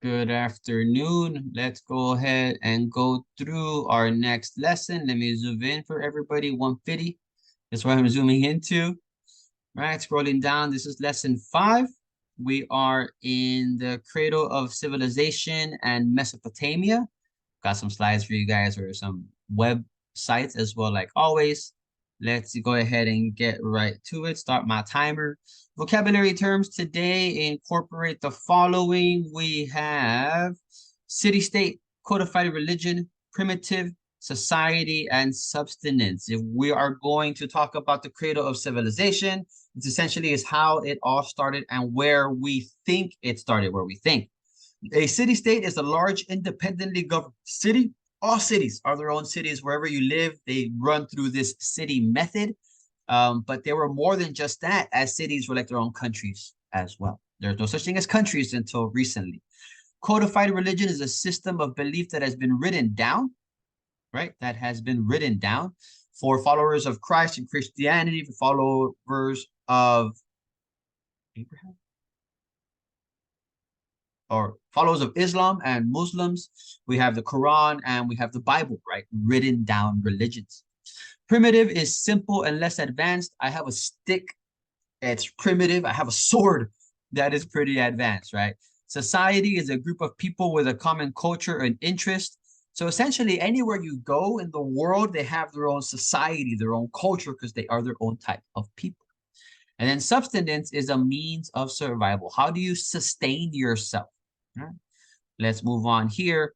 Good afternoon. Let's go ahead and go through our next lesson. Let me zoom in for everybody. 150. That's what I'm zooming into. Right, scrolling down. This is lesson 5. We are in the cradle of civilization and Mesopotamia. Got some slides for you guys or some websites as well, like always. Let's go ahead and get right to it. Start my timer. Vocabulary terms today incorporate the following. We have city-state, codified religion, primitive, society, and subsistence. If we are going to talk about the cradle of civilization, it essentially is how it all started and where we think it started, where we think. A city-state is a large, independently governed city. All cities are their own cities. Wherever you live, they run through this city method. But there were more than just that, as cities were like their own countries as well. There's no such thing as countries until recently. Codified religion is a system of belief that has been written down, right? That has been written down for followers of Christ and Christianity, for followers of Abraham, or followers of Islam and Muslims. We have the Quran and we have the Bible, right? Written down religions. Primitive is simple and less advanced. I have a stick. It's primitive. I have a sword. That is pretty advanced, right? Society is a group of people with a common culture and interest. So essentially, anywhere you go in the world, they have their own society, their own culture, because they are their own type of people. And then subsistence is a means of survival. How do you sustain yourself? Right. Let's move on here.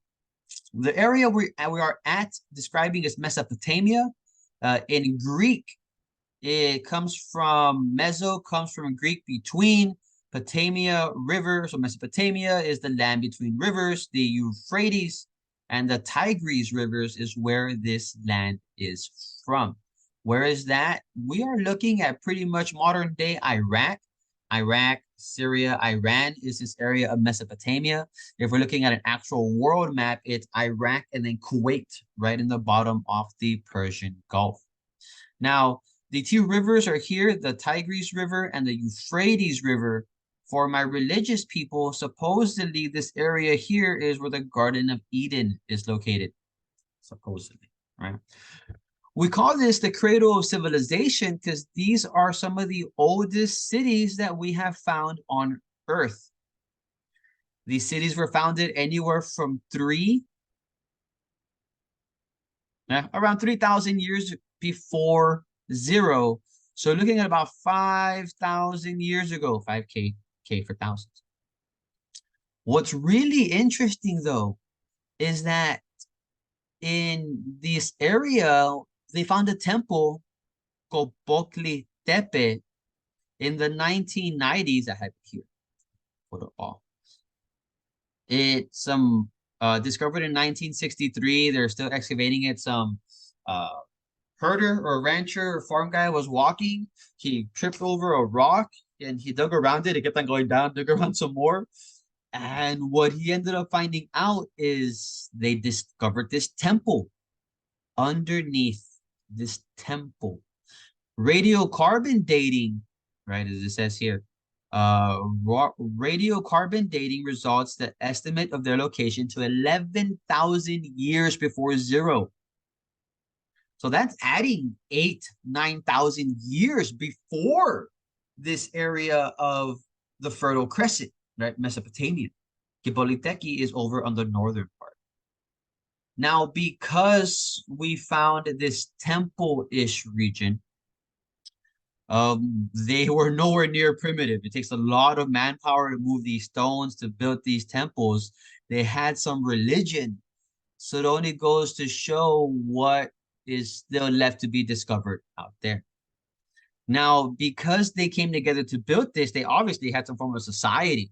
The area we are at describing is Mesopotamia. In Greek, it comes from meso, comes from Greek between, Potamia, river. So Mesopotamia is the land between rivers. The Euphrates and the Tigris rivers is where this land is from. Where is that? We are looking at pretty much modern day Iraq. Iraq, Syria, Iran is this area of Mesopotamia. If we're looking at an actual world map, it's Iraq and then Kuwait right in the bottom of the Persian Gulf. Now, the two rivers are here, the Tigris River and the Euphrates River. For my religious people, supposedly this area here is where the Garden of Eden is located, supposedly, right? We call this the cradle of civilization because these are some of the oldest cities that we have found on Earth. These cities were founded anywhere from around 3,000 years before zero. So looking at about 5,000 years ago, 5K, K for thousands. What's really interesting though is that in this area, they found a temple called Bokli Tepe in the 1990s. I have it here. Put it all. It's discovered in 1963. They're still excavating it. Some herder or rancher or farm guy was walking. He tripped over a rock and he dug around it. It kept on going down, dug around some more. And what he ended up finding out is they discovered this temple underneath this temple. Radiocarbon dating, right, as it says here, radiocarbon dating results the estimate of their location to 11,000 years before zero. So that's adding 9,000 years before this area of the Fertile Crescent, right? Mesopotamia. Kiboliteki is over on the northern part. Now, because we found this temple-ish region, they were nowhere near primitive. It takes a lot of manpower to move these stones, to build these temples. They had some religion. So it only goes to show what is still left to be discovered out there. Now, because they came together to build this, they obviously had some form of society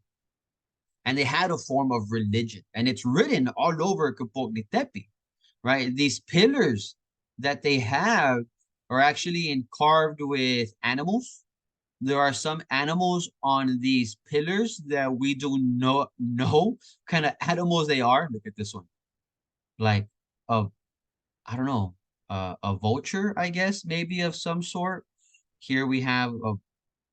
and they had a form of religion. And it's written all over Kapogni Tepe, right? These pillars that they have are actually carved with animals. There are some animals on these pillars that we do not know kind of animals they are. Look at this one. Like a, I don't know, a vulture, I guess, maybe of some sort. Here we have a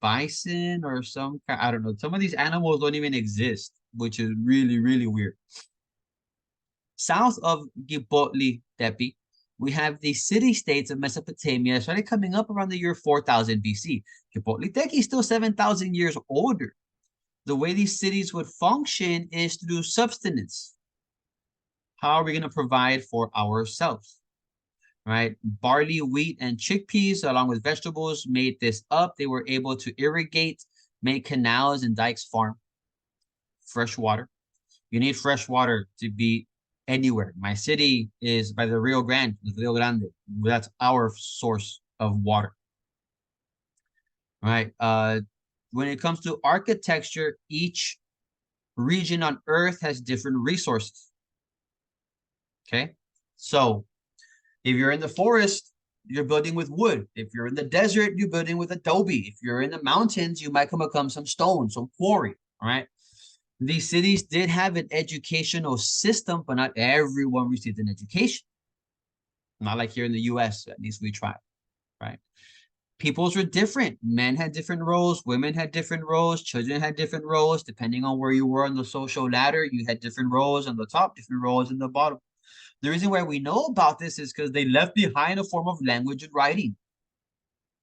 bison or some, I don't know. Some of these animals don't even exist. which is really, really weird. South of Gibotli Tepe, we have the city-states of Mesopotamia started coming up around the year 4000 BC. Gibotli Tepe is still 7,000 years older. The way these cities would function is through subsistence. How are we going to provide for ourselves? Right? Barley, wheat, and chickpeas, along with vegetables, made this up. They were able to irrigate, make canals and dikes, farm fresh water. You need fresh water to be anywhere. My city is by the Rio Grande, the Rio Grande. That's our source of water. Right? When it comes to architecture, each region on Earth has different resources. Okay? So if you're in the forest, you're building with wood. If you're in the desert, you're building with adobe. If you're in the mountains, you might come across some stone, some quarry, all right? These cities did have an educational system, but not everyone received an education. Not like here in the US, at least we tried, right? Peoples were different. Men had different roles, women had different roles, children had different roles. Depending on where you were on the social ladder, you had different roles on the top, different roles in the bottom. The reason why we know about this is because they left behind a form of language and writing.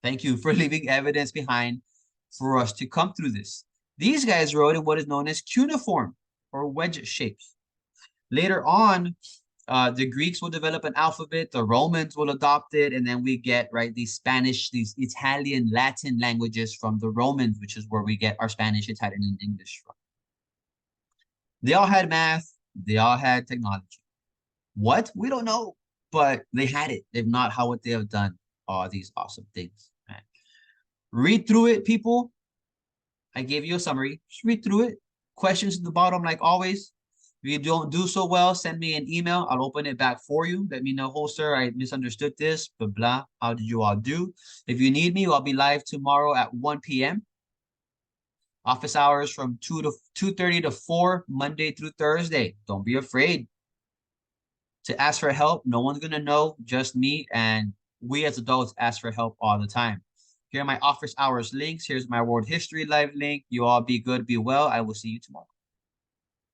Thank you for leaving evidence behind for us to come through this. These guys wrote in what is known as cuneiform or wedge shapes. Later on, the Greeks will develop an alphabet, the Romans will adopt it, and then we get, right, these Spanish, these Italian, Latin languages from the Romans, which is where we get our Spanish, Italian, and English from. They all had math, they all had technology. What? We don't know, but they had it. If not, how would they have done all these awesome things? Right? Read through it, people. I gave you a summary. Just read through it. Questions at the bottom, like always. If you don't do so well, send me an email. I'll open it back for you. Let me know, oh, sir, I misunderstood this, blah, blah. How did you all do? If you need me, I'll be live tomorrow at 1 p.m. Office hours from 2:30 to 4, Monday through Thursday. Don't be afraid to ask for help. No one's going to know, just me. And we as adults ask for help all the time. Here are my office hours links. Here's my world history live link. You all be good, be well. I will see you tomorrow.